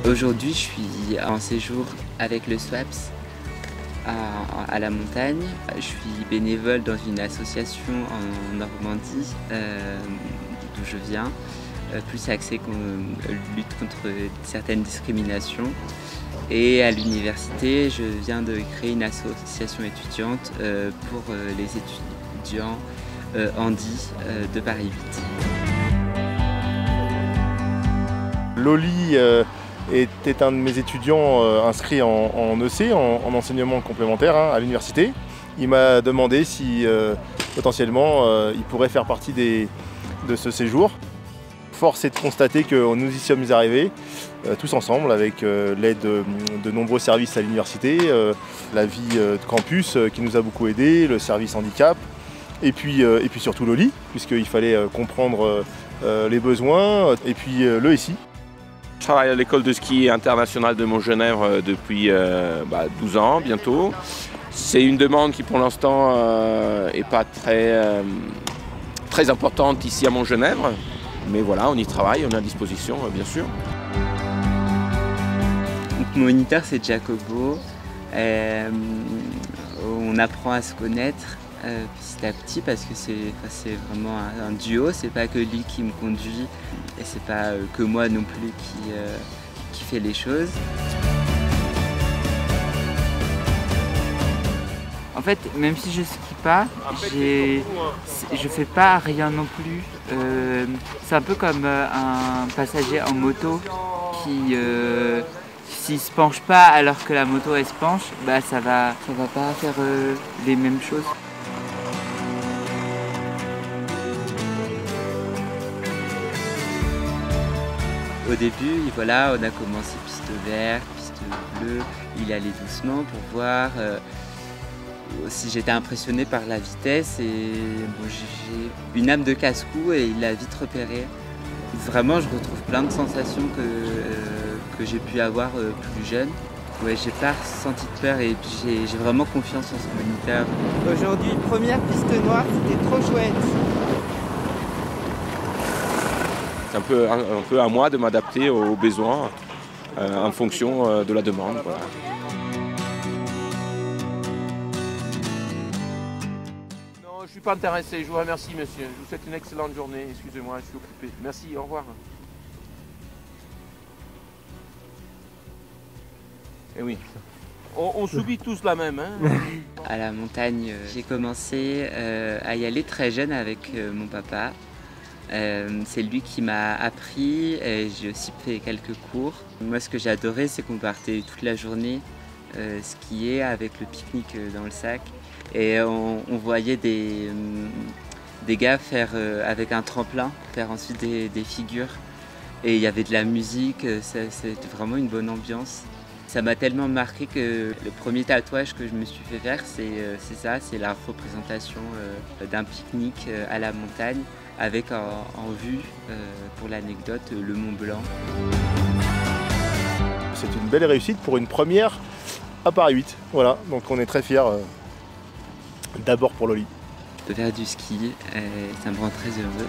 Aujourd'hui, je suis en séjour avec le SWAPS à la montagne. Je suis bénévole dans une association en Normandie, d'où je viens, plus axée lutte contre certaines discriminations. Et à l'université, je viens de créer une association étudiante pour les étudiants handi de Paris 8. Loli était un de mes étudiants inscrits en EC, en enseignement complémentaire à l'université. Il m'a demandé si potentiellement il pourrait faire partie de ce séjour. Force est de constater que nous y sommes arrivés tous ensemble avec l'aide de nombreux services à l'université, la vie de campus qui nous a beaucoup aidés, le service handicap et puis surtout Loli, puisqu'il fallait comprendre les besoins, et puis le SI. Je travaille à l'école de ski internationale de Montgenèvre depuis 12 ans bientôt. C'est une demande qui pour l'instant n'est pas très importante ici à Montgenèvre. Mais voilà, on y travaille, on est à disposition bien sûr. Donc, mon moniteur c'est Jacobo. On apprend à se connaître petit à petit parce que c'est vraiment un duo, c'est pas que lui qui me conduit et c'est pas que moi non plus qui fait les choses. En fait, même si je skie pas, je fais pas rien non plus. C'est un peu comme un passager en moto qui, s'il se penche pas alors que la moto elle se penche, bah ça va pas faire les mêmes choses. Au début, voilà, on a commencé piste verte, piste bleue. Il allait doucement pour voir. Si j'étais impressionné par la vitesse et bon, j'ai une âme de casse-cou et il l'a vite repéré. Vraiment, je retrouve plein de sensations que j'ai pu avoir plus jeune. Ouais, j'ai pas ressenti de peur et j'ai vraiment confiance en ce moniteur. Aujourd'hui, première piste noire, c'était trop chouette. C'est un peu à moi de m'adapter aux besoins en fonction de la demande. Voilà. Je ne suis pas intéressé, je vous remercie monsieur. Je vous souhaite une excellente journée. Excusez-moi, je suis occupé. Merci, au revoir. Eh oui, on subit tous la même. Hein. À la montagne, j'ai commencé à y aller très jeune avec mon papa. C'est lui qui m'a appris et j'ai aussi fait quelques cours. Moi ce que j'ai adoré c'est qu'on partait toute la journée skier avec le pique-nique dans le sac. Et on voyait des gars faire avec un tremplin, faire ensuite des figures. Et il y avait de la musique, c'était vraiment une bonne ambiance. Ça m'a tellement marqué que le premier tatouage que je me suis fait faire, c'est ça, c'est la représentation d'un pique-nique à la montagne avec en vue, pour l'anecdote, le Mont Blanc. C'est une belle réussite pour une première à Paris 8. Voilà, donc on est très fiers. D'abord pour Loli. Je peux faire du ski et ça me rend très heureux.